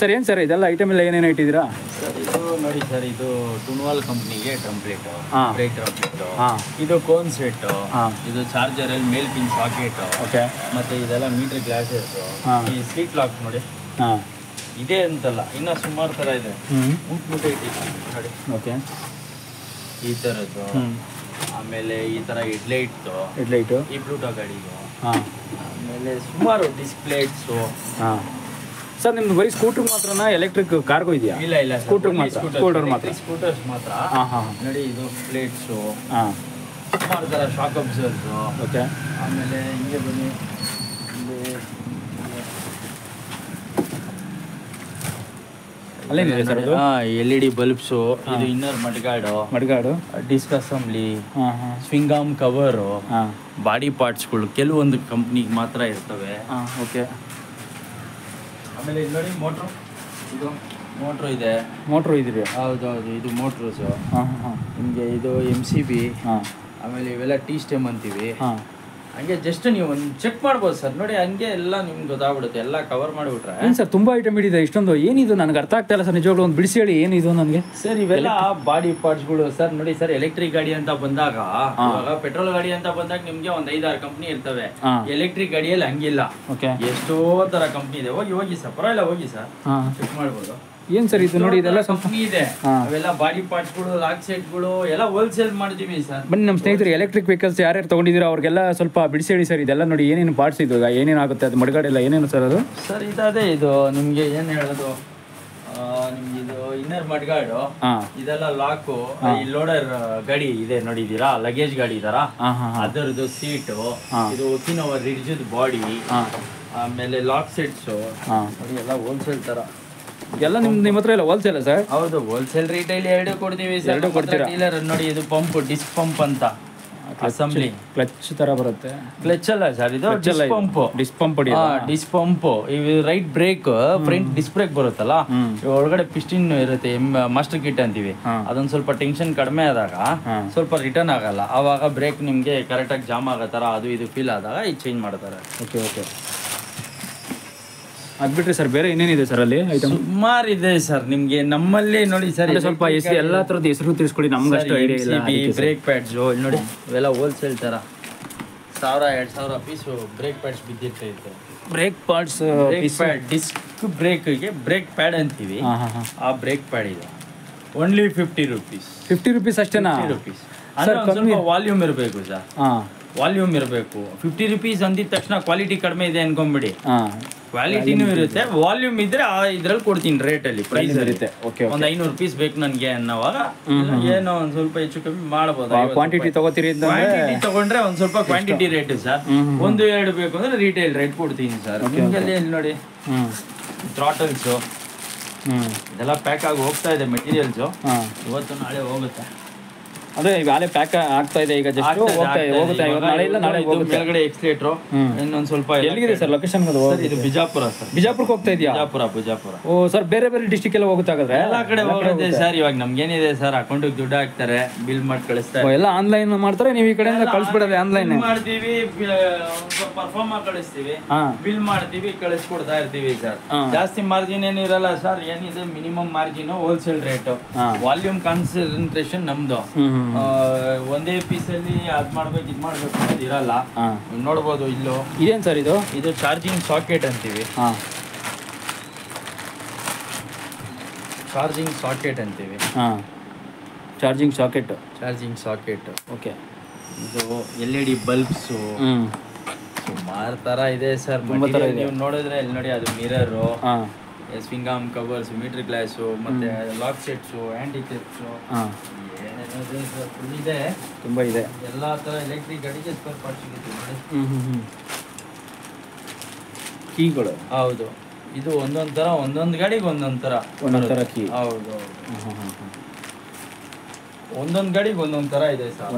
Sir ಏನು sir ಇದೆಲ್ಲ item ಎಲ್ಲ ಏನೇನು ಇಟ್ಟಿದ್ದೀರಾ ಸರ್ ಇದು ನೋಡಿ ಸರ್, ಇದು ಟುನ್ವಾಲ್ ಕಂಪ್ನಿಗೆ ಟ್ರಂಪ್ಲೆಟ್, ಹಾಂ, ಬ್ರೇಕ್ ಟ್ರಂಪ್ಲೆಟ್, ಹಾಂ, ಇದು ಕೋನ್ ಸೆಟ್, ಹಾಂ, ಇದು ಚಾರ್ಜರಲ್ಲಿ ಮೇಲ್ ಪಿನ್ ಸಾಕೆಟ್, ಓಕೆ, ಮತ್ತೆ ಇದೆಲ್ಲ ಮೀಟರ್ ಗ್ಲಾಸಸ್, ಈ ಸ್ಟ್ರೀಟ್ ಲಾಕ್ ನೋಡಿ. ಹಾಂ, ಇದೇ ಅಂತಲ್ಲ, ಇನ್ನೂ ಸುಮಾರು ಥರ ಇದೆ. ಮುಟ್ಟ ಇಟ್ಟಿದ್ದೀನಿ ನೋಡಿ. ಓಕೆ, ಈ ಥರದ್ದು. ಆಮೇಲೆ ಈ ಥರ ಹೆಡ್ಲೈಟು ಈ ಬ್ಲೂಟೂತ್ ಗಾಡಿದು. ಹಾಂ, ಆಮೇಲೆ ಸುಮಾರು ಡಿಸ್ಪ್ಲೇಟ್ಸು. ಹಾಂ ಸರ್, ನಿಮ್ದು ಬರೀ ಸ್ಕೂಟ್ರ್ ಮಾತ್ರನಾ ಎಲೆಕ್ಟ್ರಿಕ್ ಕಾರ್ಗೋ ಇದೆಯಾ? ಇಲ್ಲ ಸ್ಕೂಟರ್ ಮಾತ್ರ. ಸ್ಕೂಟರ್ಸ್ ಮಾತ್ರ. ಹಾಂ ಹಾಂ ನೋಡಿ, ಇದು ಪ್ಲೇಟ್ಸು, ಹಾಂ, ಸುಮಾರು ಥರ ಶಾಕ್ ಅಬ್ಸರ್ವ್ಸು. ಓಕೆ, ಆಮೇಲೆ ಹಿಂಗೆ ಬನ್ನಿ, ಅಲ್ಲೇನಿದೆ ಸರ್? LED ಬಲ್ಬ್ಸು, ಇದು inner mudguard, disc assembly, swingarm cover, body ಪಾರ್ಟ್ಸ್ಗಳು ಕೆಲವೊಂದು ಕಂಪ್ನಿಗೆ ಮಾತ್ರ ಇರ್ತವೆ. ಓಕೆ. ಆಮೇಲೆ ಇದು ನೋಡಿ, ಮೋಟ್ರು ಇದೆ. ಮೋಟ್ರು ಇದೆಯಾ? ಹೌದು, ಇದು ಮೋಟ್ರೂಸು. ನಿಮಗೆ ಇದು MCB. ಆಮೇಲೆ ಇವೆಲ್ಲ ಟೀ ಸ್ಟೆಮ್ ಅಂತೀವಿ. ಹಂಗೆ ಜಸ್ಟ್ ನೀವು ಒಂದು ಚೆಕ್ ಮಾಡ್ಬೋದು ಸರ್. ನೋಡಿ, ಹಂಗೆ ಎಲ್ಲ ನಿಮ್ಗೆ ಗೊತ್ತಾಗ್ಬಿಡುತ್ತೆ, ಎಲ್ಲ ಕವರ್ ಮಾಡಿಬಿಟ್ರೆ. ಏನು ಸರ್, ತುಂಬ ಐಟಮ್ ಇಟ್ಟಿದೆ ಇಷ್ಟೊಂದು. ಏನಿದು ನನಗೆ ಅರ್ಥ ಆಗ್ತಾ ಇಲ್ಲ ಸರ್, ನಿಜವಾಗ್ಲೂ ಒಂದು ಬಿಡಿಸಿ ಹೇಳಿ ಏನಿದು ನನಗೆ. ಸರ್, ಇವೆಲ್ಲ ಬಾಡಿ ಪಾರ್ಟ್ಸ್ಗಳು ಸರ್. ನೋಡಿ ಸರ್, ಎಲೆಕ್ಟ್ರಿಕ್ ಗಾಡಿ ಅಂತ ಬಂದಾಗ, ಇವಾಗ ಪೆಟ್ರೋಲ್ ಗಾಡಿ ಅಂತ ಬಂದಾಗ ನಿಮ್ಗೆ ಒಂದು 5-6 ಕಂಪ್ನಿ ಇರ್ತವೆ. ಎಲೆಕ್ಟ್ರಿಕ್ ಗಾಡಿಯಲ್ಲಿ ಹಂಗಿಲ್ಲ, ಎಷ್ಟೋ ತರ ಕಂಪ್ನಿ ಇದೆ. ಹೋಗಿ ಸರ್, ಪರವಾಗಿಲ್ಲ, ಹೋಗಿ ಸರ್, ಚೆಕ್ ಮಾಡ್ಬೋದು. ಏನು ಸರ್ ಇದು? ನೋಡಿ, ಇದೆಲ್ಲ ಕಂಪ್ನಿ ಇದೆ. ಅವೆಲ್ಲ ಬಾಡಿ ಪಾರ್ಟ್ಸ್ಗಳು, ಲಾಕ್ ಸೆಟ್ಗಳು ಎಲ್ಲ ಹೋಲ್ಸೇಲ್ ಮಾಡ್ತೀವಿ ಸರ್. ಬನ್ನಿ, ನಮ್ಮ ಸ್ನೇಹಿತರು ಎಲೆಕ್ಟ್ರಿಕ್ ವೆಹಿಕಲ್ಸ್ ಯಾರ್ಯಾರು ತೊಗೊಂಡಿದ್ದೀರೋ ಅವ್ರಿಗೆಲ್ಲ ಸ್ವಲ್ಪ ಬಿಡಿಸಿ ಹೇಳಿ ಸರ್. ಇದೆಲ್ಲ ನೋಡಿ, ಏನೇನು ಪಾರ್ಟ್ಸ್ ಇದು, ಏನೇನಾಗುತ್ತೆ ಅದು ಮಡ್ಗಾಡೆಲ್ಲ ಏನೇನು ಸರ್ ಅದು? ಸರ್, ಇದು ನಿಮಗೆ ಏನು ಹೇಳೋದು, ನಿಮ್ಗೆ ಇದು ಇನ್ನರ್ ಮಡ್ಗಾಡು, ಇದೆಲ್ಲ ಲಾಕು. ಈ ಲೋಡರ್ ಗಾಡಿ ಇದೆ ನೋಡಿದೀರಾ, ಲಗೇಜ್ ಗಾಡಿ ತರ, ಅದರದ್ದು ಸೀಟು, ಇದು ಒಕಿನೋವಾ ರಿಡ್ಜ್ಡ್ ಬಾಡಿ, ಆಮೇಲೆ ಲಾಕ್ ಸೆಟ್ಸು, ನೋಡಿ ಎಲ್ಲ ಹೋಲ್ಸೇಲ್ ತರ ಎಲ್ಲ ನಿಮ್ಮ ಹತ್ರ ಎಲ್ಲ ಹೋಲ್ಸೇಲ್ ಸರ್? ಹೌದು, ಹೋಲ್ಸೇಲ್ ರಿಟೇಲ್ ಎರಡು ಕೊಡ್ತೀವಿ ಸರ್. ಎರಡು ಕೊಡ್ತೀರಾ? ಡೀಲರ್ ನೋಡಿ, ಇದು ಪಂಪ್, ಡಿಸ್ಕ್ ಪಂಪ್ ಅಂತ, ಅಸೆಂಬ್ಲಿ ಕ್ಲಚ್ ತರ ಬರುತ್ತೆ. ಕ್ಲಚ್ ಅಲ್ಲ ಸರ್, ಇದು ಡಿಸ್ಕ್ ಪಂಪ್. Disc pump. ಇವು right brake, front disc brake ಬರುತ್ತಲ್ಲ, ಒಳಗಡೆ ಪಿಸ್ಟಿನ್ ಇರುತ್ತೆ, ಮಾಸ್ಟರ್ ಕಿಟ್ ಅಂತೀವಿ. ಅದೊಂದು ಸ್ವಲ್ಪ ಟೆನ್ಷನ್ ಕಡಿಮೆ ಆದಾಗ ಸ್ವಲ್ಪ ರಿಟರ್ನ್ ಆಗಲ್ಲ, ಆವಾಗ ಬ್ರೇಕ್ ನಿಮ್ಗೆ ಕರೆಕ್ಟಾಗಿ ಜಾಮ್ ಆಗೋ ತರ ಅದು ಇದು ಫೀಲ್ ಆದಾಗ ಇದು ಚೇಂಜ್ ಮಾಡ್ತಾರೆ. Okay okay. ಅದು ಬಿಟ್ರೆ ಸರ್ ಬೇರೆ ಏನೇನಿದೆ ಸರ್ ಅಲ್ಲಿ ಐಟಮ್? ಸುಮಾರು ಇದೆ ಸರ್. ನಿಮ್ಗೆ ನಮ್ಮಲ್ಲಿ ನೋಡಿ ಸರ್, ಸ್ವಲ್ಪ ಎಲ್ಲ ತರದ ಹೆಸರು ತಿಳಿಸ್ಕೊಡಿ, ನಮ್ಗೆ ಅಷ್ಟು ಐಡಿಯಾ ಇಲ್ಲ. ಬ್ರೇಕ್ ಪ್ಯಾಡ್ಸ್ ನೋಡಿ, ಇವೆಲ್ಲ ಹೋಲ್ಸೇಲ್ ತರ 1000-2000 ಪೀಸು ಬ್ರೇಕ್ ಪ್ಯಾಡ್ಸ್ ಬಿದ್ದಿರ್ತೈತೆ. ಬ್ರೇಕ್ ಪಾರ್ಟ್ಸ್, ಡಿಸ್ಕ್ ಬ್ರೇಕ್ಗೆ ಬ್ರೇಕ್ ಪ್ಯಾಡ್ ಅಂತೀವಿ. ಆ ಬ್ರೇಕ್ ಪ್ಯಾಡ್ ಇದೆ ಓನ್ಲಿ 50 ರೂಪೀಸ್. 50 ರೂಪೀಸ್ ಅಷ್ಟೇನಾ? 50 ರೂಪೀಸ್. ಸ್ವಲ್ಪ ವಾಲ್ಯೂಮ್ ಇರಬೇಕು ಸರ್, ವಾಲ್ಯೂಮ್ ಇರಬೇಕು. 50 ರೂಪೀಸ್ ಅಂದಿದ ತಕ್ಷಣ ಕ್ವಾಲಿಟಿ ಕಡಿಮೆ ಇದೆ ಅನ್ಕೊಂಬಿಡಿ, ಕ್ವಾಲಿಟಿನೂ ಇರುತ್ತೆ, ವಾಲ್ಯೂಮ್ ಇದ್ರೆ ಇದ್ರಲ್ಲಿ ಕೊಡ್ತೀನಿ ರೇಟಲ್ಲಿ, ಪ್ರೈಸ್ ಇರುತ್ತೆ. ಒಂದು 500 ರೂಪೀಸ್ ಬೇಕು ನನಗೆ ಅನ್ನೋವಾಗ ಏನೋ ಒಂದು ಸ್ವಲ್ಪ ಹೆಚ್ಚು ಕಮ್ಮಿ ಮಾಡ್ಬೋದು. ಕ್ವಾಂಟಿಟಿ ತಗೋತೀರಿ? ಕ್ವಾಂಟಿಟಿ ತಗೊಂಡ್ರೆ ಒಂದು ಸ್ವಲ್ಪ ಕ್ವಾಂಟಿಟಿ ರೇಟ್ ಸರ್. 1-2 ಬೇಕು ಅಂದ್ರೆ ರಿಟೇಲ್ ರೇಟ್ ಕೊಡ್ತೀನಿ ಸರ್. ನಿಮ್ಗೆ ನೋಡಿ, ಥ್ರಾಟಲ್ಸು ಇದೆಲ್ಲ ಪ್ಯಾಕ್ ಆಗಿ ಹೋಗ್ತಾ ಇದೆ ಮೆಟೀರಿಯಲ್ಸು, ಇವತ್ತು ನಾಳೆ ಹೋಗುತ್ತೆ. ಅದೇ ಈಗಾಗಲೇ ಪ್ಯಾಕ್ ಆಗ್ತಾ ಇದೆ, ಈಗ ಜಸ್ಟ್ ಹೋಗುತ್ತೆ, ನಾಳೆ ಇಲ್ಲ ನಾಳೆ ಹೋಗುತ್ತೆ. ಕೆಳಗಡೆ ಎಕ್ಸ್ಲೇಟ್ರು ಇನ್ನೊಂದು ಸ್ವಲ್ಪ. ಎಲ್ಲಿದೆ ಸರ್ ಲೊಕೇಶನ್? ಇದು ಬಿಜಾಪುರ ಸರ್. ಬಿಜಾಪುರಕ್ಕೆ ಹೋಗ್ತಾ ಇದೆಯಾ? ಬಿಜಾಪುರ. ಓ ಸರ್, ಬೇರೆ ಬೇರೆ ಡಿಸ್ಟಿಕ್ ಎಲ್ಲ ಹೋಗುತ್ತೆ ಹಾಗಾದ್ರೆ? ಎಲ್ಲ ಕಡೆ ಹೋಗುತ್ತೆ ಸರ್. ಇವಾಗ ನಮ್ಗೇನಿದೆ ಸರ್, ಅಕೌಂಟಿಗೆ ದುಡ್ಡು ಹಾಕ್ತಾರೆ, ಬಿಲ್ ಮಾಡಿ ಕಳಿಸ್ತಾರೆ. ಎಲ್ಲ ಆನ್ಲೈನ್ ಮಾಡ್ತಾರೆ, ನೀವು ಈ ಕಡೆಯಿಂದ ಕಳಿಸ್ಬಿಡೋದು? ಆನ್ಲೈನ್ ಮಾಡ್ತೀವಿ, ಪರ್ಫಾರ್ಮ್ ಆಗಿ ಕಳಿಸ್ತೀವಿ, ಬಿಲ್ ಮಾಡ್ತೀವಿ, ಕಳಿಸ್ಕೊಡ್ತಾ ಇರ್ತೀವಿ ಸರ್. ಜಾಸ್ತಿ ಮಾರ್ಜಿನ್ ಏನಿರಲ್ಲ ಸರ್, ಏನಿದೆ minimum margin, wholesale rate, volume concentration ನಮ್ದು. ಒಂದೇ ಪೀಸಲ್ಲಿ ಅದ್ ಮಾಡ್ಬೇಕು ಇದ್ ಮಾಡ್ಬೇಕು ಅನ್ನೋದು ಇರಲ್ಲ. ನೋಡ್ಬೋದು ಇಲ್ಲೂ. ಇದೇನ್ ಸರ್ ಇದು? ಇದು ಚಾರ್ಜಿಂಗ್ ಸಾಕೆಟ್ ಅಂತೀವಿ. ಚಾರ್ಜಿಂಗ್ ಸಾಕೆಟ್ ಅಂತೀವಿ. Charging socket. ಓಕೆ. ಇದು LED ಬಲ್ಬ್ಸು, ಸುಮಾರು ತರ ಇದೆ ಸರ್. ನೀವು ನೋಡಿದ್ರೆ ಇಲ್ಲಿ ನೋಡಿ, ಅದು mirror, swingarm covers, meter glass, ಮತ್ತೆ ಲಾಕ್ ಸೆಟ್ಸು, ಹ್ಯಾಂಡಿ ಕ್ಲಿಪ್ಸು, ಇದೆ, ತುಂಬಾ ಇದೆ. ಎಲ್ಲಾ ತರ ಎಲೆಕ್ಟ್ರಿಕ್ ಗಾಡಿಗೆ ಸ್ಪೇರ್ ಪಾರ್ಟ್ಸ್ ಸಿಗುತ್ತೆ. ಕೀಗಳು. ಹೌದು, ಇದು ಒಂದೊಂದು ಗಾಡಿಗೆ ಒಂದೊಂದು ತರ ಕೀ. ಹೌದು, ಒಂದೊಂದು ಗಾಡಿಗೆ ಒಂದೊಂದು ತರ ಇದೆ ಸರ್.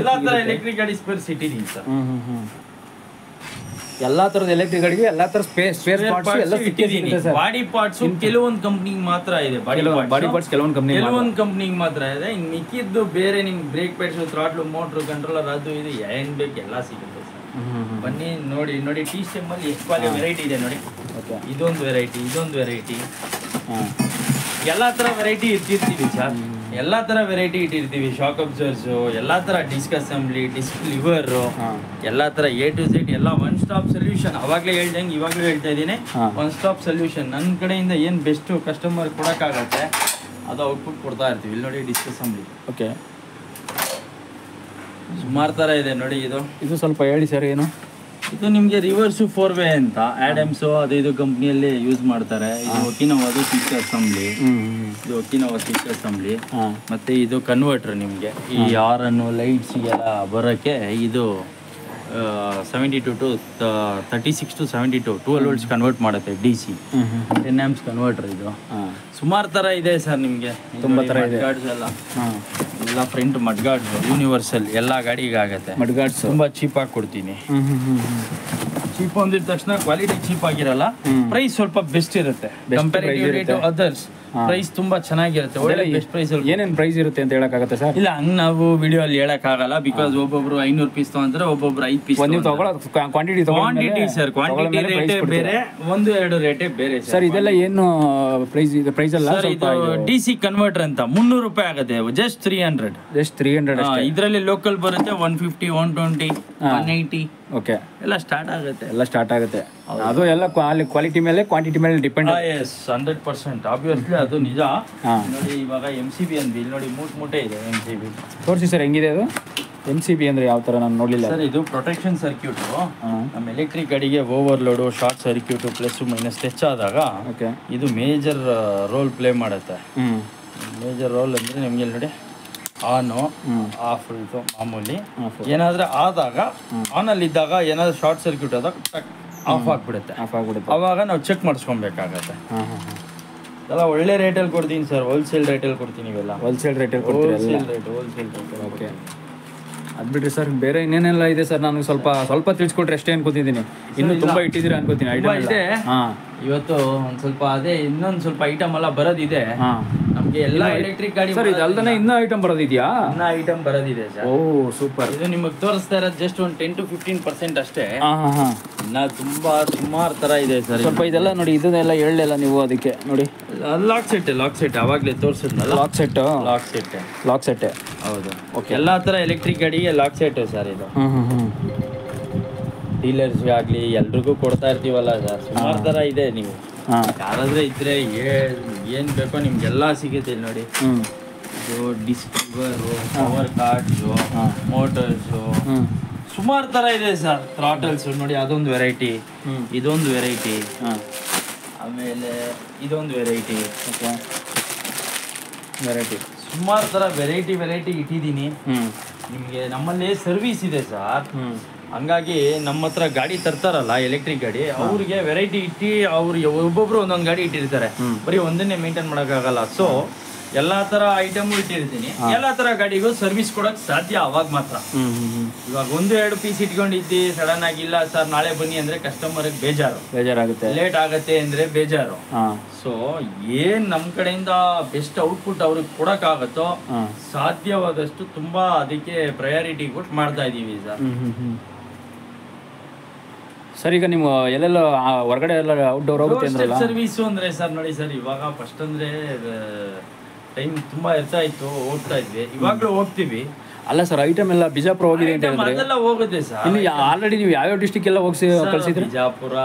ಎಲ್ಲಾ ತರ ಎಲೆಕ್ಟ್ರಿಕ್ ಗಾಡಿ ಸ್ಪೇರ್ಸ್ ಇಟ್ಟಿದ್ದೀನಿ ಸರ್. ಎಲ್ಲಾ ತರದ ಎಲೆಕ್ಟ್ರಿಕ್ ಗಾಡಿಗೆ ಎಲ್ಲಾ ತರ ಸ್ಪೇರ್ ಪಾರ್ಟ್ಸ್ ಎಲ್ಲ ಸಿಕ್ಕಿದೆ ಸರ್. ಬಾಡಿ ಪಾರ್ಟ್ಸ್ ಕೆಲವೊಂದು ಕಂಪ್ನಿಗೆ ಮಾತ್ರ ಇದೆ. ಬಾಡಿ ಪಾರ್ಟ್ಸ್ ಕೆಲವೊಂದು ಕಂಪ್ನಿಗೆ ಮಾತ್ರ ಇದೆ. ಇನ್ನು ಮಿಕ್ಕಿದ್ದು ಬೇರೆ ನಿಮ್ಗೆ ಬ್ರೇಕ್ ಪ್ಯಾಡ್ಸ್, ಥ್ರಾಟ್ಲು, ಮೋಟ್ರು, ಕಂಟ್ರೋಲರ್, ಅದು ಇದು ಏನ್ ಬೇಕು ಎಲ್ಲ ಸಿಗುತ್ತೆ ಸರ್. ಬನ್ನಿ ನೋಡಿ, ಟೀ ಸ್ಟೆಮ್ ಅಲ್ಲಿ ಎಷ್ಟು ವೆರೈಟಿ ಇದೆ ನೋಡಿ. ಇದೊಂದು ವೆರೈಟಿ ಹಾಂ ಎಲ್ಲ ಥರ ವೆರೈಟಿ ಇಟ್ಟಿರ್ತೀವಿ ಸರ್, ಎಲ್ಲ ಥರ ವೆರೈಟಿ ಇಟ್ಟಿರ್ತೀವಿ. ಶಾಕ್ ಅಬ್ಸರ್ವ್ಸು, ಎಲ್ಲ ಥರ ಡಿಸ್ಕ್ ಅಸೆಂಬ್ಲಿ, ಡಿಸ್ಕ್ ಲಿವರು, ಎಲ್ಲ ಥರ A to Z ಎಲ್ಲ ಒನ್ ಸ್ಟಾಪ್ ಸೊಲ್ಯೂಷನ್. ಅವಾಗಲೇ ಹೇಳ್ದಂಗೆ ಇವಾಗಲೂ ಹೇಳ್ತಾ ಇದ್ದೀನಿ, ಒನ್ ಸ್ಟಾಪ್ ಸೊಲ್ಯೂಷನ್. ನನ್ನ ಕಡೆಯಿಂದ ಏನು ಬೆಸ್ಟು ಕಸ್ಟಮರ್ ಕೊಡೋಕ್ಕಾಗತ್ತೆ ಅದು ಔಟ್ಪುಟ್ ಕೊಡ್ತಾ ಇರ್ತೀವಿ. ಇಲ್ಲಿ ನೋಡಿ ಡಿಸ್ಕ್ ಅಸೆಂಬ್ಲಿ. ಓಕೆ, ಸುಮಾರು ಥರ ಇದೆ ನೋಡಿ. ಇದು ಸ್ವಲ್ಪ ಹೇಳಿ ಸರ್ ಏನು? ಇದು ನಿಮಗೆ ರಿವರ್ಸು 4-way ಅಂತ ಆ್ಯಡಮ್ಸು ಅದು ಇದು ಕಂಪ್ನಿಯಲ್ಲಿ ಯೂಸ್ ಮಾಡ್ತಾರೆ. ಇದು ಒಕಿನೋವಾದು ಸ್ವಿಚ್ ಅಸೆಂಬ್ಲಿ, ಇದು ಒಕಿನೋವಾ ಸ್ವಿಚ್ ಅಸೆಂಬ್ಲಿ. ಮತ್ತು ಇದು ಕನ್ವರ್ಟರ್ ನಿಮಗೆ ಈ ಆರನ್ನು ಲೈಟ್ಸಿಗೆಲ್ಲ ಬರೋಕ್ಕೆ. ಇದು 72 to 36 to 72 12 volts ಕನ್ವರ್ಟ್ ಮಾಡುತ್ತೆ. DC 10 amps converter. ಇದು ಸುಮಾರು ಥರ ಇದೆ ಸರ್ ನಿಮಗೆ, ತುಂಬ ಥರ ಇದೆ. ಗಾರ್ಡ್ಸ್ ಎಲ್ಲ ಫ್ರಂಟ್ ಮಡ್ಗಾರ್ಡ್ಸ್ ಯೂನಿವರ್ಸಲ್ ಎಲ್ಲ ಗಾಡಿಗೆ ಆಗುತ್ತೆ. ಮಡ್ಗಾರ್ಡ್ಸ್ ತುಂಬ ಚೀಪಾಗಿ ಕೊಡ್ತೀನಿ. ಚೀಪ್ ಅಂದಿದ ತಕ್ಷಣ ಕ್ವಾಲಿಟಿ ಚೀಪ್ ಆಗಿರಲ್ಲ, ಪ್ರೈಸ್ ಸ್ವಲ್ಪ ಬೆಸ್ಟ್ ಇರುತ್ತೆ ಕಂಪೇರಿಟಿವ್ಲಿ ಟು ಅದರ್ಸ್. ಪ್ರೈಸ್ ತುಂಬಾ ಚೆನ್ನಾಗಿರುತ್ತೆ, ಒಳ್ಳೆ ಬೆಸ್ಟ್ ಪ್ರೈಸ್. ಏನೇನು ಪ್ರೈಸ್ ಇರುತ್ತೆ ಅಂತ ಹೇಳಕ್ಕಾಗತ್ತೆ ಸರ್? ಇಲ್ಲ, ಹಂಗ್ ನಾವು ವಿಡಿಯೋ ಅಲ್ಲಿ ಹೇಳಕ್ಕಾಗಲ್ಲ. ಬಿಕಾಸ್ ಒಬ್ಬೊಬ್ರು 500 ಪೀಸ್ ತಗೊಂಡ್ರೆ ಒಬ್ಬೊಬ್ರು 5 ಪೀಸ್. ನೀವು ಕ್ವಾಂಟಿಟಿ ಸರ್, ಕ್ವಾಂಟಿಟಿ ರೇಟೇ ಬೇರೆ, 1-2 ರೇಟೇ ಬೇರೆ ಸರ್. ಇದೆಲ್ಲ ಏನು ಪ್ರೈಸ್ ಇದೆ? ಪ್ರೈಸ್ ಅಲ್ಲ ಸರ್, ಇದು DC ಕನ್ವರ್ಟರ್ ಅಂತ 300 ರೂಪಾಯಿ ಆಗುತ್ತೆ. ಜಸ್ಟ್ 300. ಇದರಲ್ಲಿ ಲೋಕಲ್ ಬರುತ್ತೆ 150, 120, 180. ಓಕೆ, ಎಲ್ಲ ಸ್ಟಾರ್ಟ್ ಆಗುತ್ತೆ. ಅದು ಎಲ್ಲ ಕ್ವಾಲಿಟಿ ಮೇಲೆ ಕ್ವಾಂಟಿಟಿ ಮೇಲೆ ಡಿಪೆಂಡ್. 100% ಆಬ್ವಿಯಸ್ಲಿ ಅದು ನಿಜ. ನೋಡಿ ಇವಾಗ MCB ಅಂದ್ವಿ, ಇಲ್ಲಿ ನೋಡಿ ಮೂಟೆ ಇದೆ MCB. ತೋರಿಸಿ ಸರ್ ಹೆಂಗಿದೆ ಅದು MCB ಅಂದ್ರೆ ಯಾವ ಥರ? ನಾನು ನೋಡಲಿಲ್ಲ ಸರ್. ಇದು ಪ್ರೊಟೆಕ್ಷನ್ ಸರ್ಕ್ಯೂಟು. ನಮ್ಮ ಎಲೆಕ್ಟ್ರಿಕ್ ಗಾಡಿಗೆ overload, short circuit, plus minus touch ಆದಾಗ ಇದು ಮೇಜರ್ ರೋಲ್ ಪ್ಲೇ ಮಾಡುತ್ತೆ. ಮೇಜರ್ ರೋಲ್ ಅಂದರೆ ನಿಮಗೆ ನೋಡಿ ಆನು ಆಫ್ ಇದು ಮಾಮೂಲಿ. ಏನಾದರೂ ಆದಾಗ ಆನಲ್ಲಿ ಇದ್ದಾಗ ಏನಾದರೂ ಶಾರ್ಟ್ ಸರ್ಕ್ಯೂಟ್ ಆದಾಗ ಆಫ್ ಆಗಿಬಿಡುತ್ತೆ. ಅವಾಗ ನಾವು ಚೆಕ್ ಮಾಡಿಸ್ಕೊಬೇಕಾಗತ್ತೆ. ಎಲ್ಲ ಒಳ್ಳೆ ರೇಟಲ್ಲಿ ಕೊಡ್ತೀನಿ ಸರ್, ಹೋಲ್ಸೇಲ್ ರೇಟಲ್ಲಿ ಕೊಡ್ತೀನಿ. ಇವೆಲ್ಲ ಹೋಲ್ಸೇಲ್ ರೇಟ್. ಓಕೆ, ಅದು ಬಿಡ್ರಿ ಸರ್, ಬೇರೆ ಇನ್ನೇನೆಲ್ಲ ಇದೆ ಸರ್? ನಾನು ಸ್ವಲ್ಪ ತಿಳಿಸ್ಕೊಟ್ರೆ ಅಷ್ಟೇ ಅನ್ಕೋತಿದ್ದೀನಿ. ಇನ್ನೂ ತುಂಬ ಇಟ್ಟಿದ್ದೀರಾ ಅನ್ಕೋತೀನಿ ಐಟಮ್ ಇದೆ. ಇವತ್ತು ಒಂದು ಸ್ವಲ್ಪ ಅದೇ ಇನ್ನೊಂದು ಸ್ವಲ್ಪ ಐಟಮ್ ಎಲ್ಲ ಬರೋದಿದೆ ನಮಗೆ. ಎಲ್ಲ ಎಲೆಕ್ಟ್ರಿಕ್ ಗಾಡಿ ಸರ್, ಇದಲ್ದನೆ ಇನ್ನೂ ಐಟಮ್ ಬರೋದಿದೆಯಾ? ಇನ್ನೂ ಐಟಮ್ ಬರೋದಿದೆ ಸರ್. ಓ ಸೂಪರ್. ಇದು ನಿಮಗೆ ತೋರಿಸ್ತಾ ಇರೋದು ಜಸ್ಟ್ ಒಂದು 10 to 15% ಅಷ್ಟೇ. ಇನ್ನು ತುಂಬಾ ಸುಮಾರು ಥರ ಇದೆ ಸರ್. ಸ್ವಲ್ಪ ಇದೆಲ್ಲ ನೋಡಿ, ಇದನ್ನೆಲ್ಲ ಹೇಳಲಿಲ್ಲ ನೀವು, ಅದಕ್ಕೆ ನೋಡಿ. ಲಾಕ್ ಸೆಟ್ ಅವಾಗಲೇ ತೋರಿಸಿದ್ನಲ್ಲ. ಲಾಕ್ ಸೆಟ್ ಹೌದು. ಓಕೆ, ಎಲ್ಲ ಥರ ಎಲೆಕ್ಟ್ರಿಕ್ ಗಾಡಿಗೆ ಲಾಕ್ ಸೆಟ್ ಸರ್ ಇದು. ಡೀಲರ್ಸ್ಗೆ ಆಗಲಿ ಎಲ್ರಿಗೂ ಕೊಡ್ತಾ ಇರ್ತೀವಲ್ಲ ಸರ್. ಸುಮಾರು ಥರ ಇದೆ. ನೀವು ಯಾರಾದ್ರೆ ಇದ್ರೆ ಏನು ಬೇಕೋ ನಿಮ್ಗೆಲ್ಲ ಸಿಗುತ್ತೆ ಇಲ್ಲಿ ನೋಡಿ. ಇದು disc lever, power cords, motors, ಸುಮಾರು ಥರ ಇದೆ ಸರ್. ಥ್ರಾಟಲ್ಸ್ ನೋಡಿ, ಅದೊಂದು ವೆರೈಟಿ, ಇದೊಂದು ವೆರೈಟಿ, ಆಮೇಲೆ ಇದೊಂದು ವೆರೈಟಿ. ಸುಮಾರು ಥರ ವೆರೈಟಿ ಇಟ್ಟಿದ್ದೀನಿ ನಿಮಗೆ. ನಮ್ಮಲ್ಲಿ ಸರ್ವಿಸ್ ಇದೆ ಸರ್, ಹಂಗಾಗಿ ನಮ್ಮ ಹತ್ರ ಗಾಡಿ ತರ್ತಾರಲ್ಲ ಎಲೆಕ್ಟ್ರಿಕ್ ಗಾಡಿ, ಅವ್ರಿಗೆ ವೆರೈಟಿ ಇಟ್ಟು ಅವ್ರಿಗೆ ಒಬ್ಬೊಬ್ರು ಒಂದೊಂದು ಗಾಡಿ ಇಟ್ಟಿರ್ತಾರೆ. ಬರೀ ಒಂದನ್ನೇ ಮೇಂಟೈನ್ ಮಾಡೋಕ್ಕಾಗಲ್ಲ. ಸೊ ಎಲ್ಲ ಥರ ಐಟಮು ಇಟ್ಟಿರ್ತೀನಿ. ಎಲ್ಲ ಥರ ಗಾಡಿಗೂ ಸರ್ವಿಸ್ ಕೊಡೋಕೆ ಸಾಧ್ಯ ಅವಾಗ ಮಾತ್ರ. ಇವಾಗ 1-2 ಪೀಸ್ ಇಟ್ಕೊಂಡಿದ್ದಿ ಸಡನ್ ಆಗಿ ಇಲ್ಲ ಸರ್ ನಾಳೆ ಬನ್ನಿ ಅಂದರೆ ಕಸ್ಟಮರ್ಗೆ ಬೇಜಾರಾಗುತ್ತೆ, ಲೇಟ್ ಆಗುತ್ತೆ ಅಂದರೆ ಬೇಜಾರು. ಸೊ ಏನು ನಮ್ಮ ಕಡೆಯಿಂದ ಬೆಸ್ಟ್ ಔಟ್ಪುಟ್ ಅವ್ರಿಗೆ ಕೊಡೋಕ್ಕಾಗತ್ತೋ ಸಾಧ್ಯವಾದಷ್ಟು ತುಂಬ ಅದಕ್ಕೆ ಪ್ರಯಾರಿಟಿ ಕೊಟ್ಟು ಮಾಡ್ತಾ ಇದ್ದೀವಿ ಸರ್. ಸರ್, ಈಗ ನೀವು ಎಲ್ಲೆಲ್ಲ ಹೊರಗಡೆ ಎಲ್ಲ ಔಟ್ಡೋರ್ ಹೋಗುತ್ತೆ ಅಂದ್ರಲ್ಲ ಸರ್ವಿಸು ಅಂದರೆ ಸರ್ ನೋಡಿ ಸರ್, ಇವಾಗ ಫಸ್ಟ್ ಅಂದರೆ ಟೈಮ್ ತುಂಬ ಇರ್ತಾ ಇತ್ತು, ಹೋಗ್ತಾ ಇದ್ವಿ. ಇವಾಗಲೂ ಹೋಗ್ತೀವಿ. ಅಲ್ಲ ಸರ್, ಐಟಮ್ ಎಲ್ಲ ಬಿಜಾಪುರ ಹೋಗಿದೆ ಅಂತ ಹೇಳಿದ್ರೆ ಅದೆಲ್ಲ ಹೋಗುತ್ತೆ ಸರ್. ಇಲ್ಲಿ ಆಲ್ರೆಡಿ ನೀವು ಯಾವ್ಯಾವ ಡಿಸ್ಟಿಕ್ ಎಲ್ಲ ಹೋಗಿಸಿ ಕಳಿಸಿದ್ರಿ? ಬಿಜಾಪುರ,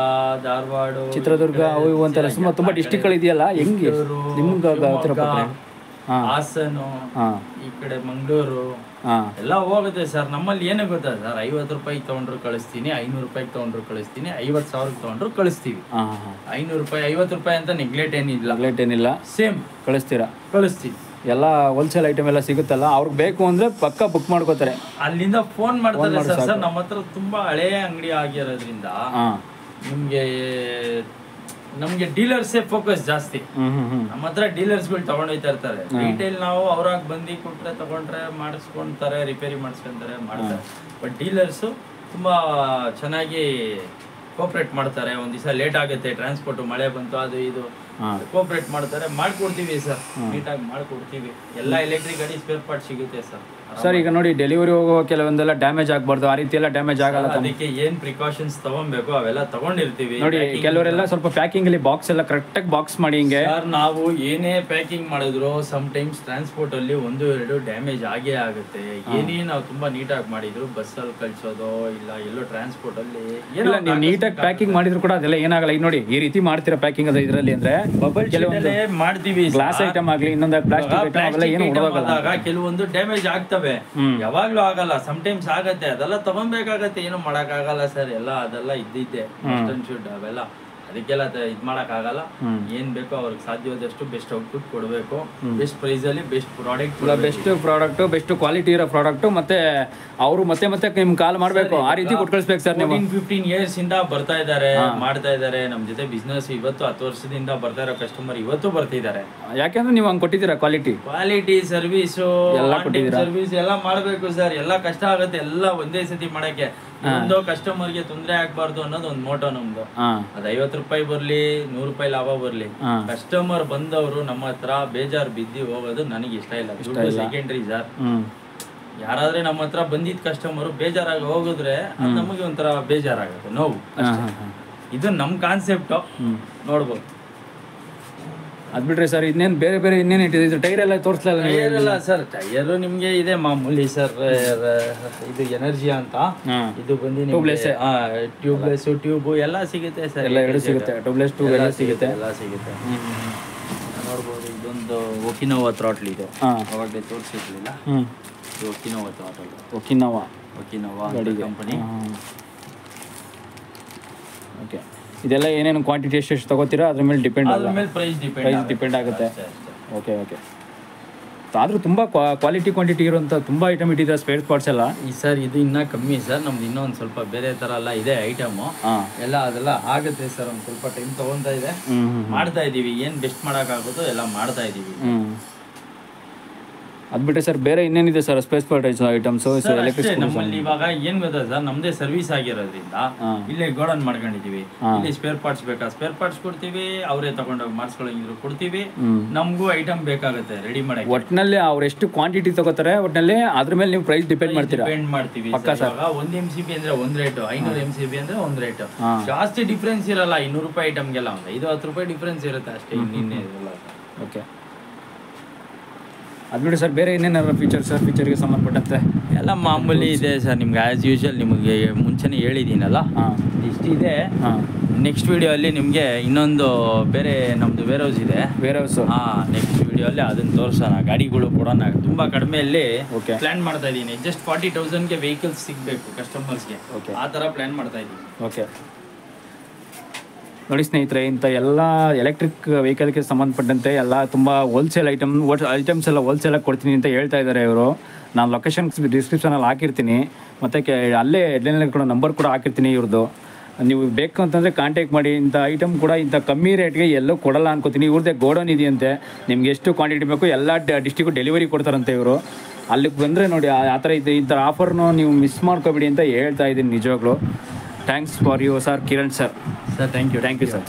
ಧಾರವಾಡ, ಚಿತ್ರದುರ್ಗ, ಅವು ಇವು ಅಂತೆಲ್ಲ ತುಂಬಾ ಡಿಸ್ಟಿಕ್ಗಳಿದೆಯಲ್ಲ, ಹೆಂಗೆ ನಿಮ್ಗೆ? ಹಾಸನ, ಈ ಕಡೆ ಮಂಗಳೂರು ಎಲ್ಲ ಹೋಗುತ್ತೆ ಸರ್. ನಮ್ಮಲ್ಲಿ ಏನು ಗೊತ್ತಾ ಸರ್, 50 ರೂಪಾಯಿ ತಗೊಂಡ್ರು ಕಳಿಸ್ತೀನಿ, 500 ರೂಪಾಯಿಗೆ ತಗೊಂಡ್ರು ಕಳಿಸ್ತೀನಿ, 50,000 ತಗೊಂಡ್ರು ಕಳಿಸ್ತೀವಿ. 500 ರೂಪಾಯಿ 50 ರೂಪಾಯಿ ಅಂತ ನೆಗ್ಲೆಕ್ಟ್ ಏನಿಲ್ಲ, ಸೇಮ್ ಕಳಿಸ್ತೀವಿ. ಎಲ್ಲ ಹೋಲ್ಸೇಲ್ ಐಟಮ್ ಎಲ್ಲ ಸಿಗುತ್ತಲ್ಲ, ಅವ್ರಿಗೆ ಬೇಕು ಅಂದ್ರೆ ಪಕ್ಕ ಬುಕ್ ಮಾಡ್ಕೋತಾರೆ. ಅಲ್ಲಿಂದ ಫೋನ್ ಮಾಡ್ತಾರೆ ಸರ್. ನಮ್ಮ ಹತ್ರ ತುಂಬಾ ಹಳೆಯ ಅಂಗಡಿ ಆಗಿರೋದ್ರಿಂದ ನಮ್ಗೆ ಡೀಲರ್ಸೇ ಫೋಕಸ್ ಜಾಸ್ತಿ. ನಮ್ಮ ಹತ್ರ ಡೀಲರ್ಸ್ಗಳು ತಗೊಂಡೋಯ್ತಾ ಇರ್ತಾರೆ. ರಿಟೇಲ್ ನಾವು ಅವ್ರಾಗ ಬಂದು ಕೊಟ್ರೆ ತಗೊಂಡ್ರೆ ಮಾಡಿಸ್ಕೊಂತಾರೆ, ರಿಪೇರಿ ಮಾಡಿಸ್ಕೊಂತಾರೆ, ಮಾಡ್ತಾರೆ. ಬಟ್ ಡೀಲರ್ಸು ತುಂಬಾ ಚೆನ್ನಾಗಿ ಕೋಆಪರೇಟ್ ಮಾಡ್ತಾರೆ. ಒಂದ್ ದಿವಸ ಲೇಟ್ ಆಗುತ್ತೆ ಟ್ರಾನ್ಸ್ಪೋರ್ಟ್, ಮಳೆ ಬಂತು ಅದು ಇದು ಕೋಆಪರೇಟ್ ಮಾಡ್ತಾರೆ, ಮಾಡ್ಕೊಡ್ತೀವಿ ಸರ್, ನೀಟಾಗಿ ಮಾಡ್ಕೊಡ್ತೀವಿ. ಎಲ್ಲ ಎಲೆಕ್ಟ್ರಿಕ್ ಗಾಡಿ ಸ್ಪೇರ್ ಪಾರ್ಟ್ ಸಿಗುತ್ತೆ ಸರ್. ಸರ್ ಈಗ ನೋಡಿ ಡೆಲಿವರಿ ಹೋಗೋ ಕೆಲವೊಂದೆಲ್ಲ ಡ್ಯಾಮೇಜ್ ಆಗಬಾರ್ದು, ಆ ರೀತಿ ಎಲ್ಲ ಡ್ಯಾಮೇಜ್ ಆಗಲ್ಲ. ಅದಕ್ಕೆ ಏನ್ ಪ್ರಿಕಾಷನ್ಸ್ ತಗೊಬೇಕು ಅವೆಲ್ಲ ತಗೊಂಡಿರ್ತೀವಿ. ನೋಡಿ ಕೆಲವರೆಲ್ಲ ಸ್ವಲ್ಪ ಪ್ಯಾಕಿಂಗ್ ಅಲ್ಲಿ ಬಾಕ್ಸ್ ಎಲ್ಲ ಕರೆಕ್ಟಾಗಿ ಬಾಕ್ಸ್ ಮಾಡಿ ಹಿಂಗೆ. ಸರ್ ನಾವು ಏನೇ ಪ್ಯಾಕಿಂಗ್ ಮಾಡಿದ್ರು ಸಮ್ ಟೈಮ್ಸ್ ಟ್ರಾನ್ಸ್ಪೋರ್ಟ್ ಅಲ್ಲಿ 1-2 ಡ್ಯಾಮೇಜ್ ಆಗೇ ಆಗುತ್ತೆ. ಏನೇ ನಾವು ತುಂಬಾ ನೀಟಾಗಿ ಮಾಡಿದ್ರು ಬಸ್ಸಲ್ಲಿ ಕಳ್ಸೋದು ಇಲ್ಲ ಎಲ್ಲೋ ಟ್ರಾನ್ಸ್ಪೋರ್ಟ್ ಅಲ್ಲಿ ಇಲ್ಲ, ನೀವು ನೀಟಾಗಿ ಪ್ಯಾಕಿಂಗ್ ಮಾಡಿದ್ರು ಕೂಡ ಅದೆಲ್ಲ ಏನಾಗಲ್ಲ. ಈಗ ನೋಡಿ ಈ ರೀತಿ ಮಾಡ್ತೀರಾ ಪ್ಯಾಕಿಂಗ್ ಅದು ಇದರಲ್ಲಿ ಅಂದ್ರೆ ಕೆಲವೊಂದು ಮಾಡ್ತೀವಿ, ಗ್ಲಾಸ್ ಐಟಮ್ ಆಗಲಿ ಇನ್ನೊಂದು ಪ್ಲಾಸ್ಟಿಕ್ ಐಟಮ್ ಅವೆಲ್ಲ ಏನು ಉಡೋಗಲ್ಲ. ಕೆಲವೊಂದು ಡ್ಯಾಮೇಜ್ ಆಗ್ತವೆ, ಯಾವಾಗ್ಲೂ ಆಗಲ್ಲ, ಸಮ್ ಟೈಮ್ಸ್ ಆಗತ್ತೆ. ಅದೆಲ್ಲ ತಗೊಬೇಕಾಗತ್ತೆ, ಏನು ಮಾಡಕ್ ಆಗಲ್ಲ ಸರ್. ಎಲ್ಲ ಅದೆಲ್ಲ ಇದ್ದಿದ್ದೆ ಶುಡ್ ಅವೆಲ್ಲ, ಅದಕ್ಕೆಲ್ಲ ಇದ್ ಮಾಡಕ್ ಆಗಲ್ಲ. ಏನ್ ಬೇಕೋ ಅವ್ರಿಗೆ ಸಾಧ್ಯವಾದಷ್ಟು ಬೆಸ್ಟ್ ಔಟ್ಪುಟ್ ಕೊಡಬೇಕು, ಬೆಸ್ಟ್ ಪ್ರೈಸ್ ಅಲ್ಲಿ ಬೆಸ್ಟ್ ಪ್ರಾಡಕ್ಟ್ ಬೆಸ್ಟ್ ಕ್ವಾಲಿಟಿ ಇರೋ ಪ್ರಾಡಕ್ಟ್, ಮತ್ತೆ ಅವರು ಮತ್ತೆ ನಿಮ್ ಕಾಲ್ ಮಾಡ್ಬೇಕು, ಆ ರೀತಿ ಕೊಟ್ಟು ಕಳಿಸ್ಬೇಕು ಸರ್. ನೀವು 15 years ಇಂದ ಬರ್ತಾ ಇದಾರೆ, ಮಾಡ್ತಾ ಇದಾರೆ ನಮ್ ಜೊತೆ ಬಿಸ್ನೆಸ್. ಇವತ್ತು 10 ವರ್ಷದಿಂದ ಬರ್ತಾ ಇರೋ ಕಸ್ಟಮರ್ ಇವತ್ತು ಬರ್ತಿದ್ದಾರೆ. ಯಾಕೆಂದ್ರೆ ನೀವು ಹಂಗ್ ಕೊಟ್ಟಿದ್ದೀರಾ ಕ್ವಾಲಿಟಿ ಸರ್ವಿಸ್ ಸರ್ವಿಸ್ ಎಲ್ಲ ಮಾಡ್ಬೇಕು ಸರ್. ಎಲ್ಲ ಕಷ್ಟ ಆಗುತ್ತೆ, ಎಲ್ಲ ಒಂದೇ ಸತಿ ಮಾಡಕ್ಕೆ. ಒಂದು ಕಸ್ಟಮರ್ಗೆ ತೊಂದರೆ ಆಗ್ಬಾರ್ದು ಅನ್ನೋದು ಒಂದು ಮೋಟೋ ನಮ್ದು. ಅದ್ 50 ರೂಪಾಯಿ ಬರ್ಲಿ 100 ರೂಪಾಯಿ ಲಾಭ ಬರ್ಲಿ, ಕಸ್ಟಮರ್ ಬಂದವರು ನಮ್ಮ ಹತ್ರ ಬೇಜಾರ್ ಬಿದ್ದಿ ಹೋಗೋದು ನನಗೆ ಇಷ್ಟ ಇಲ್ಲ. ಸೆಕೆಂಡ್ರಿ ಸರ್, ಯಾರಾದ್ರೆ ನಮ್ಮ ಹತ್ರ ಬಂದಿದ್ ಕಸ್ಟಮರ್ ಬೇಜಾರಾಗಿ ಹೋಗಿದ್ರೆ ಅದು ನಮಗೆ ಒಂಥರ ಬೇಜಾರಾಗುತ್ತೆ, ನೋವು. ಇದು ನಮ್ ಕಾನ್ಸೆಪ್ಟ್, ನೋಡ್ಬೋದು. ಅದ್ ಬಿಟ್ರೆ ಸರ್ ಇನ್ನೇನ್ ಬೇರೆ ಇನ್ನೇನು ಇಟ್ಟಿದ್ರೆ ಟೈರ್ ಎಲ್ಲ ತೋರಿಸ್ಲಲ್ಲ. ಟೈರ್ ಎಲ್ಲ ಸರ್, ಟೈರ್ ನಿಮ್ಗೆ ಇದೆ ಮಾಮೂಲಿ ಸರ್. ಇದು ಎನರ್ಜಿ ಅಂತ, ಇದು ಬಂದು ಟ್ಯೂಬ್ಲೆಸ್ ಟ್ಯೂಬ್ ಎಲ್ಲ ಸಿಗುತ್ತೆ ಸರ್. ಎಲ್ಲ ಎರಡು ಸಿಗುತ್ತೆ, ಟ್ಯೂಬ್ಲೆಸ್ ಟ್ಯೂಬ್ ಎಲ್ಲ ಸಿಗುತ್ತೆ, ಎಲ್ಲ ಸಿಗುತ್ತೆ. ನೋಡ್ಬೋದು, ಇದೊಂದು ಒಕಿನೋವಾ ಥ್ರಾಟ್ಲ್ ಇದು, ಅವಾಗಲೇ ತೋರಿಸಿರ್ಲಿಲ್ಲ. ಒಕಿನೋವಾ ಥ್ರಾಟ್ಲ್, ಒಕಿನೋವಾ ಕಂಪನಿ. ಓಕೆ, ಇದೆಲ್ಲ ಏನೇನು ಕ್ವಾಂಟಿಟಿ ಎಷ್ಟು ತಗೋತೀರಾ ಅದ್ರ ಮೇಲೆ ಡಿಪೆಂಡ್ ಪ್ರೈಸ್ ಡಿಪೆಂಡ್ ಆಗುತ್ತೆ. ಓಕೆ ಆದ್ರೂ ತುಂಬ ಕ್ವಾಂಟಿಟಿ ಇರುವಂಥ ತುಂಬ ಐಟಮ್ ಇಟ್ಟಿದ್ದಾರೆ ಸ್ಪೇರ್ ಪಾರ್ಟ್ಸ್ ಎಲ್ಲ. ಸರ್ ಇದು ಇನ್ನೂ ಕಮ್ಮಿ ಸರ್, ನಮ್ದು ಇನ್ನೊಂದು ಸ್ವಲ್ಪ ಬೇರೆ ಥರ ಎಲ್ಲ ಇದೆ ಐಟಮು ಎಲ್ಲ. ಅದೆಲ್ಲ ಆಗುತ್ತೆ ಸರ್, ಒಂದು ಸ್ವಲ್ಪ ಟೈಮ್ ತೊಗೊತಾ ಇದೆ, ಮಾಡ್ತಾ ಇದ್ದೀವಿ. ಏನು ಬೆಸ್ಟ್ ಮಾಡೋಕ್ಕಾಗುತ್ತೋ ಎಲ್ಲ ಮಾಡ್ತಾ ಇದ್ದೀವಿ. ಅದು ಬಿಟ್ಟರೆ ಸರ್ ಬೇರೆ ಇನ್ನೇನಿದೆ ಸರ್ ಸ್ಪೇಸ್ ಪಾರ್ಟ್ ಐಟಮ್ಸ್ ನಮ್ಮಲ್ಲಿ ಇವಾಗ ಏನ್ ಗೊತ್ತಾ ಸರ್, ನಮ್ದೇ ಸರ್ವಿಸ್ ಆಗಿರೋದ್ರಿಂದ ಇಲ್ಲೇ ಗೋಡನ್ ಮಾಡ್ಕೊಂಡಿದೀವಿ. ಇಲ್ಲಿ ಸ್ಪೇರ್ ಪಾರ್ಟ್ಸ್ ಬೇಕಾ ಸ್ಪೇರ್ ಪಾರ್ಟ್ಸ್ ಕೊಡ್ತೀವಿ, ಅವರೇ ತಗೊಂಡೋಗಿ ಮಾಡಿಸ್ಕೊಳ್ಳೋಂಗಿದ್ರು ಕೊಡ್ತೀವಿ. ನಮಗೂ ಐಟಮ್ ಬೇಕಾಗುತ್ತೆ ರೆಡಿ ಮಾಡಕ್ಕೆ. ಒಟ್ಟಿನಲ್ಲಿ ಅವ್ರು ಎಷ್ಟು ಕ್ವಾಂಟಿಟಿ ತಗೋತಾರೆ ಒಟ್ಟಿನಲ್ಲಿ ಅದ್ರ ಮೇಲೆ ನೀವು ಪ್ರೈಸ್ ಡಿಪೆಂಡ್ ಮಾಡ್ತೀರಾ? ಡಿಪೆಂಡ್ ಮಾಡ್ತೀವಿ. 1 MCB ಅಂದ್ರೆ ಒಂದ್ ರೇಟ್, 500 MCB ಅಂದ್ರೆ ಒಂದ್ ರೇಟ್. ಜಾಸ್ತಿ ಡಿಫ್ರೆನ್ಸ್ ಇರಲ್ಲ. 200 ರೂಪಾಯಿ ಐಟಮ್ಗೆಲ್ಲ ಒಂದು 5-10 ರೂಪಾಯಿ ಡಿಫ್ರೆನ್ಸ್ ಇರುತ್ತೆ ಅಷ್ಟೇ, ಇನ್ನೇನೇ ಇರಲ್ಲ. ಓಕೆ, ಅದು ಬಿಡಿ ಸರ್ ಬೇರೆ ಇನ್ನೇನಾದ್ರು ಫೀಚರ್ಗೆ ಸಂಬಂಧಪಟ್ಟಂತೆ ಎಲ್ಲ ಮಾಮೂಲಿ ಇದೆ ಸರ್. ನಿಮ್ಗೆ ಆ್ಯಸ್ ಯೂಶುವಲ್ ನಿಮಗೆ ಮುಂಚೆನೇ ಹೇಳಿದ್ದೀನಲ್ಲ, ಇಷ್ಟಿದೆ. ನೆಕ್ಸ್ಟ್ ವಿಡಿಯೋ ಅಲ್ಲಿ ನಿಮಗೆ ಇನ್ನೊಂದು ಬೇರೆ ನಮ್ಮದು ವೇರ್ ಹೌಸ್ ಇದೆ. ನೆಕ್ಸ್ಟ್ ವಿಡಿಯೋ ಅಲ್ಲಿ ಅದನ್ನು ತೋರಿಸೋಣ. ಗಾಡಿಗಳು ಕೊಡೋಣ ತುಂಬ ಕಡಿಮೆಯಲ್ಲಿ ಪ್ಲ್ಯಾನ್ ಮಾಡ್ತಾ ಇದ್ದೀನಿ. ಜಸ್ಟ್ 40,000ಗೆ ವೆಹಿಕಲ್ಸ್ ಸಿಗಬೇಕು ಕಸ್ಟಮರ್ಸ್ಗೆ, ಆ ಥರ ಪ್ಲ್ಯಾನ್ ಮಾಡ್ತಾ ಇದ್ದೀನಿ. ಓಕೆ ನೋಡಿ ಸ್ನೇಹಿತರೆ, ಇಂಥ ಎಲ್ಲ ಎಲೆಕ್ಟ್ರಿಕ್ ವೆಹಿಕಲ್ಗೆ ಸಂಬಂಧಪಟ್ಟಂತೆ ಎಲ್ಲ ತುಂಬ ಹೋಲ್ಸೇಲ್ ಐಟಮ್ಸ್ ಎಲ್ಲ ಹೋಲ್ಸೇಲಾಗಿ ಕೊಡ್ತೀನಿ ಅಂತ ಹೇಳ್ತಾ ಇದ್ದಾರೆ ಇವರು. ನಾನು ಲೊಕೇಶನ್ ಡಿಸ್ಕ್ರಿಪ್ಷನಲ್ಲಿ ಹಾಕಿರ್ತೀನಿ, ಮತ್ತು ಅಲ್ಲೇ ಹೆಡ್ಲೈನಲ್ಲಿ ಕೂಡ ನಂಬರ್ ಕೂಡ ಹಾಕಿರ್ತೀನಿ ಇವ್ರದ್ದು. ನೀವು ಬೇಕು ಅಂತಂದರೆ ಕಾಂಟ್ಯಾಕ್ಟ್ ಮಾಡಿ. ಇಂಥ ಐಟಮ್ ಕೂಡ ಇಂಥ ಕಮ್ಮಿ ರೇಟ್ಗೆ ಎಲ್ಲೂ ಕೊಡಲ್ಲ ಅನ್ಕೋತೀನಿ. ಇವ್ರದ್ದೇ ಗೋಡೌನ್ ಇದೆಯಂತೆ, ನಿಮ್ಗೆ ಎಷ್ಟು ಕ್ವಾಂಟಿಟಿ ಬೇಕು ಎಲ್ಲ ಡಿಸ್ಟಿಕ್ಕು ಡೆಲಿವರಿ ಕೊಡ್ತಾರಂತೆ ಇವರು. ಅಲ್ಲಿಗೆ ಬಂದರೆ ನೋಡಿ ಆ ಥರ ಇದೆ. ಇಂಥ ಆಫರ್ನು ನೀವು ಮಿಸ್ ಮಾಡ್ಕೋಬೇಡಿ ಅಂತ ಹೇಳ್ತಾ ಇದ್ದೀನಿ ನಿಜವಾಗ್ಲೂ. Thanks for you sir, Kiran sir. Thank you sir.